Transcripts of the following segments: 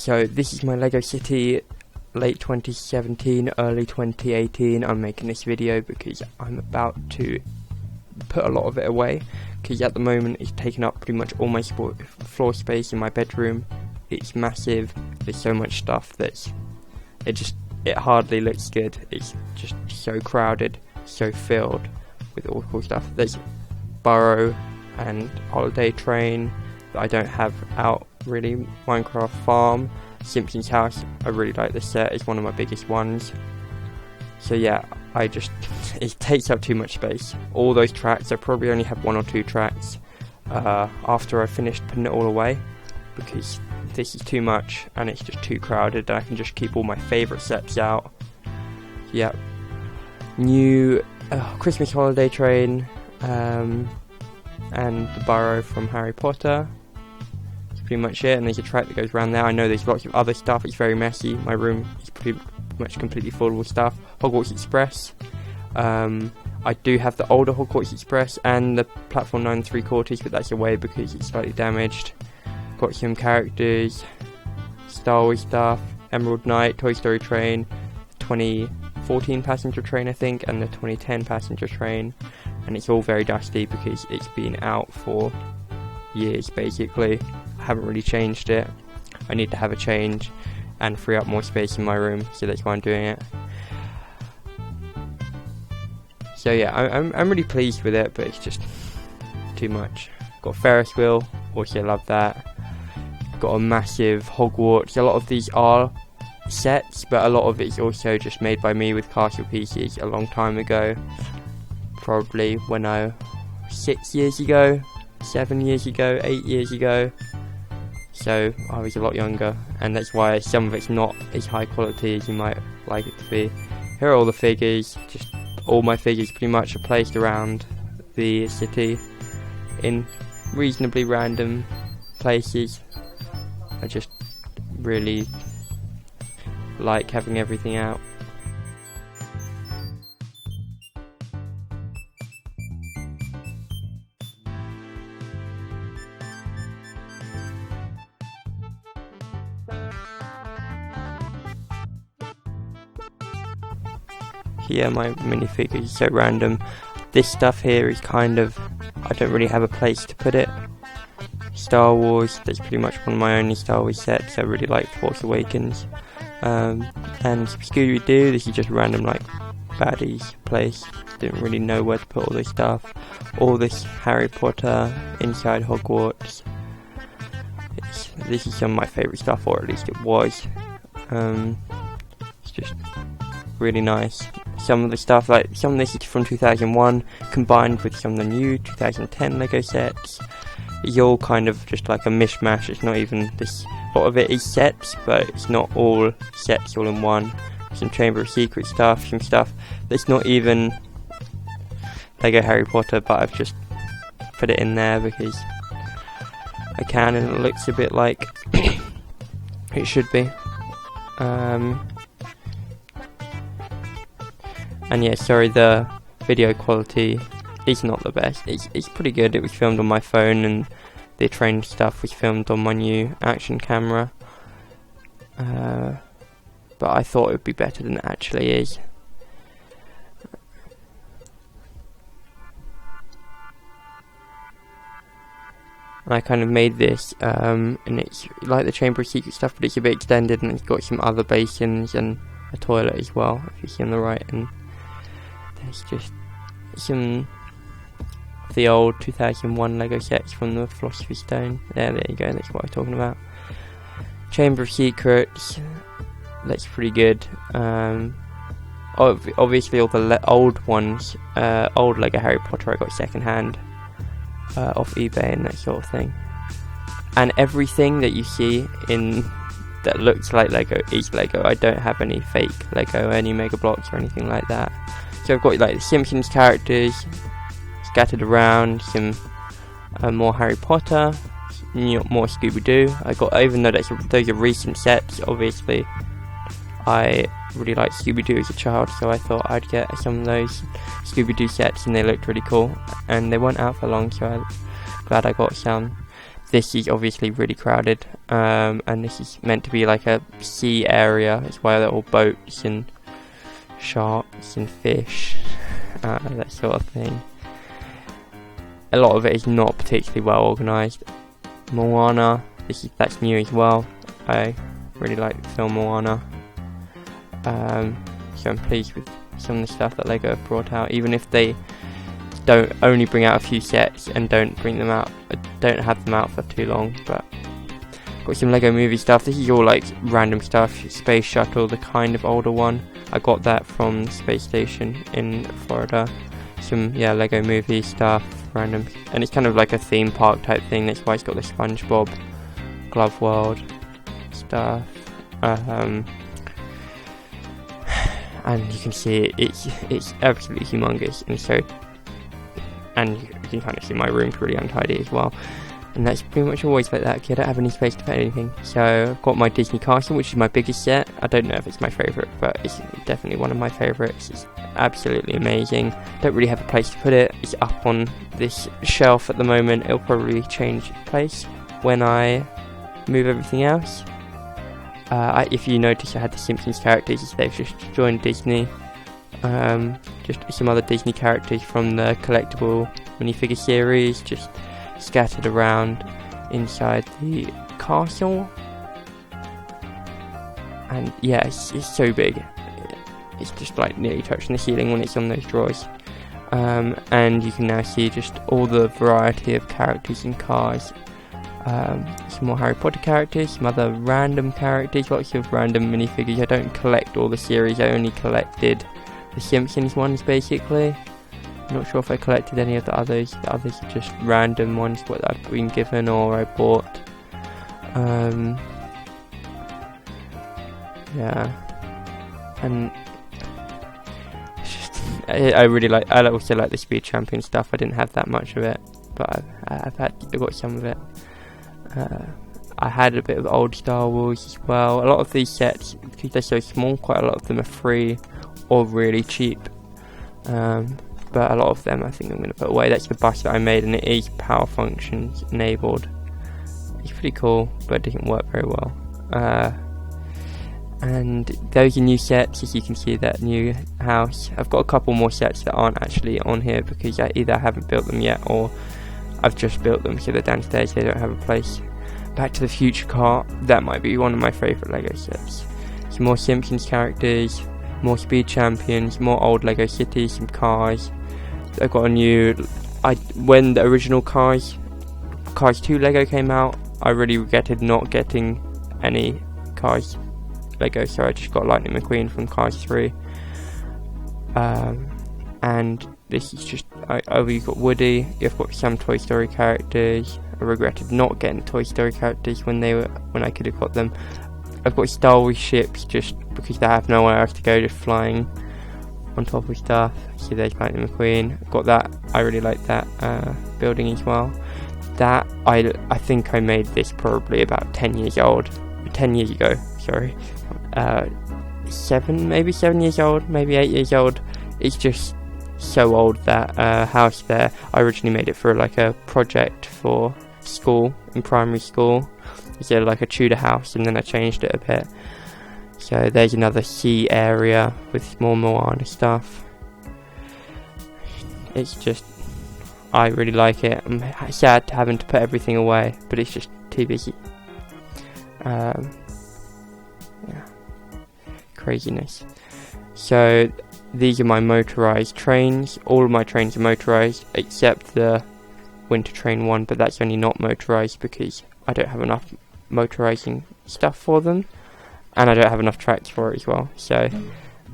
So this is my Lego City late 2017, early 2018. I'm making this video because I'm about to put a lot of it away, because at the moment it's taking up pretty much all my floor space in my bedroom. It's massive. There's so much stuff that it hardly looks good. It's just so crowded, so filled with all cool stuff. There's Burrow and Holiday Train that I don't have out really. Minecraft Farm, Simpsons House. I really like this set. It's one of my biggest ones. So yeah, it takes up too much space. All those tracks, I probably only have 1 or 2 tracks after I finished putting it all away, because this is too much and it's just too crowded. I can just keep all my favourite sets out. Yeah, new Christmas Holiday Train and the Burrow from Harry Potter. That's pretty much it, and there's a track that goes around there. I know there's lots of other stuff. It's very messy. My room is pretty much completely full with stuff. Hogwarts Express. I do have the older Hogwarts Express and the Platform 9 3/4, but that's away because it's slightly damaged. Got some characters, Star Wars stuff, Emerald Knight, Toy Story Train, 2014 passenger train I think, and the 2010 passenger train, and it's all very dusty because it's been out for years basically. I haven't really changed it. I need to have a change and free up more space in my room, so that's why I'm doing it. So yeah, I'm really pleased with it, but it's just too much. Got Ferris wheel, also love that. Got a massive Hogwarts. A lot of these are sets, but a lot of it's also just made by me with castle pieces a long time ago. Probably when 6 years ago, 7 years ago, 8 years ago. So I was a lot younger, and that's why some of it's not as high quality as you might like it to be. Here are all the figures. Just all my figures pretty much are placed around the city in reasonably random places. I just really like having everything out. Here my minifigures are so random. This stuff here is kind of, I don't really have a place to put it. Star Wars, that's pretty much one of my only Star Wars sets. I really like Force Awakens. And Scooby-Doo, this is just random like baddies place. Didn't really know where to put all this stuff. All this Harry Potter inside Hogwarts. This is some of my favourite stuff, or at least it was. It's just really nice. Some of the stuff, like some of this is from 2001 combined with some of the new 2010 Lego sets. It's all kind of just like a mishmash. It's not even this. A lot of it is sets, but it's not all sets all in one. Some Chamber of Secrets stuff, some stuff that's not even Lego Harry Potter, but I've just put it in there because I can, and it looks a bit like it should be. And yeah, sorry, the video quality is not the best. It's pretty good. It was filmed on my phone, and the train stuff was filmed on my new action camera. But I thought it would be better than it actually is. And I kind of made this, and it's like the Chamber of Secrets stuff, but it's a bit extended, and it's got some other basins and a toilet as well, if you see on the right. And there's just some of the old 2001 Lego sets from the Philosopher's Stone. There you go, that's what I'm talking about. Chamber of Secrets, that's pretty good. Obviously all the old ones, old Lego Harry Potter I got second hand off eBay and that sort of thing. And everything that you see in that looks like Lego is Lego. I don't have any fake Lego, any Mega Blocks or anything like that. So I've got like the Simpsons characters scattered around, some more Harry Potter, more Scooby-Doo. Even though those are recent sets, obviously I really liked Scooby-Doo as a child, so I thought I'd get some of those Scooby-Doo sets, and they looked really cool, and they weren't out for long, so I'm glad I got some. this is obviously really crowded, and this is meant to be like a sea area. It's where there are all boats and sharks and fish, that sort of thing. A lot of it is not particularly well organised. Moana, that's new as well. I really like the film Moana, so I'm pleased with some of the stuff that LEGO have brought out, even if they don't only bring out a few sets and don't have them out for too long. But got some LEGO movie stuff. This is all like random stuff. Space Shuttle, the kind of older one, I got that from the space station in Florida. Some LEGO movie stuff, random, and it's kind of like a theme park type thing. That's why it's got the SpongeBob Glove World stuff, and you can see it's absolutely humongous, and you can kind of see my room's really untidy as well. And that's pretty much always like that, because I don't have any space to put anything. So I've got my Disney Castle, which is my biggest set. I don't know if it's my favourite, but it's definitely one of my favourites. It's absolutely amazing. Don't really have a place to put it. It's up on this shelf at the moment. It'll probably change place when I move everything else. If you notice, I had the Simpsons characters. They've just joined Disney. Just some other Disney characters from the collectible minifigure series, just scattered around inside the castle. And yeah, it's so big. It's just like nearly touching the ceiling when it's on those drawers. And you can now see just all the variety of characters and cars. Some more Harry Potter characters, some other random characters, lots of random minifigures. I don't collect all the series, I only collected the Simpsons ones basically. I'm not sure if I collected any of the others. The others are just random ones that I've been given or I bought. Yeah, and it's just, I really like. I also like the Speed Champion stuff. I didn't have that much of it, but I've got some of it. I had a bit of old Star Wars as well. A lot of these sets, because they're so small, quite a lot of them are free or really cheap. But a lot of them I think I'm going to put away. That's the bus that I made, and it is power functions enabled. It's pretty cool, but it doesn't work very well. And those are new sets, as you can see, that new house. I've got a couple more sets that aren't actually on here because I either haven't built them yet or I've just built them, so they're downstairs, they don't have a place. Back to the Future car, that might be one of my favourite LEGO sets. Some more Simpsons characters, more Speed Champions, more old LEGO cities, some cars. I've got a new... when the original Cars 2 LEGO came out, I really regretted not getting any Cars LEGO, so I just got Lightning McQueen from Cars 3. And this is just... you've got Woody, you've got some Toy Story characters. I regretted not getting Toy Story characters when I could have got them. I've got Star Wars ships just because they have nowhere else to go, just flying on top of stuff. So there's Lightning McQueen. I've got that. I really like that building as well. That I think I made this probably about 10 years old. 10 years ago, sorry. 7 years old, maybe 8 years old. It's just so old, that house there. I originally made it for like a project for school, in primary school. It's like a Tudor house, and then I changed it a bit. So there's another sea area with more Moana stuff. It's just, I really like it. I'm sad having to put everything away, but it's just too busy. Yeah, craziness. So these are my motorized trains. All of my trains are motorized except the Winter Train one, but that's only not motorized because I don't have enough motorizing stuff for them, and I don't have enough tracks for it as well. So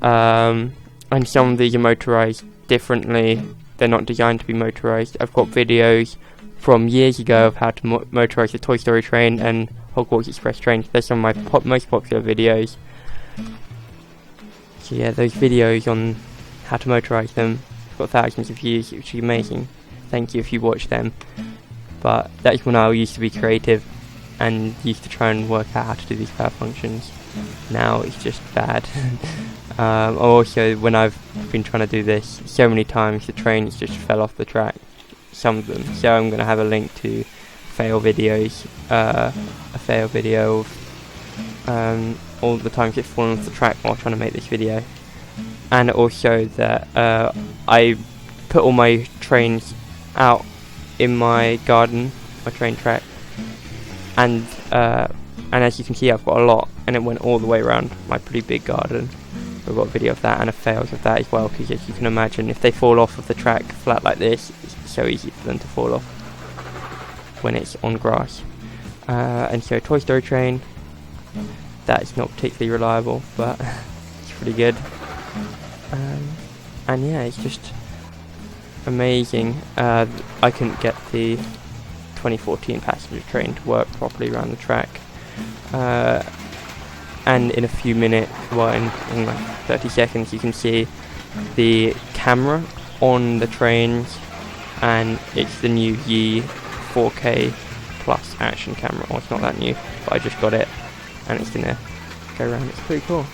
and some of these are motorized differently. They're not designed to be motorized. I've got videos from years ago of how to motorize the Toy Story train and Hogwarts Express train. They're some of my most popular videos. So yeah, those videos on how to motorize them have got thousands of views, which is amazing. Thank you if you watch them. But that's when I used to be creative and used to try and work out how to do these power functions. Now it's just bad. Also, when I've been trying to do this so many times, the trains just fell off the track, some of them. So I'm going to have a link to fail videos, a fail video of all the times it's fallen off the track while trying to make this video, and also that I put all my trains out in my garden, my train track, and as you can see I've got a lot, and it went all the way around my pretty big garden. I've got a video of that and a fails of that as well, because as you can imagine, if they fall off of the track flat like this, it's so easy for them to fall off when it's on grass. And so Toy Story train, that is not particularly reliable, but it's pretty good. And yeah, it's just amazing. I couldn't get the 2014 passenger train to work properly around the track, and in a few minutes, well, in like 30 seconds, you can see the camera on the trains, and it's the new Yi 4K Plus action camera. Well, it's not that new, but I just got it, and it's gonna go around. It's pretty cool.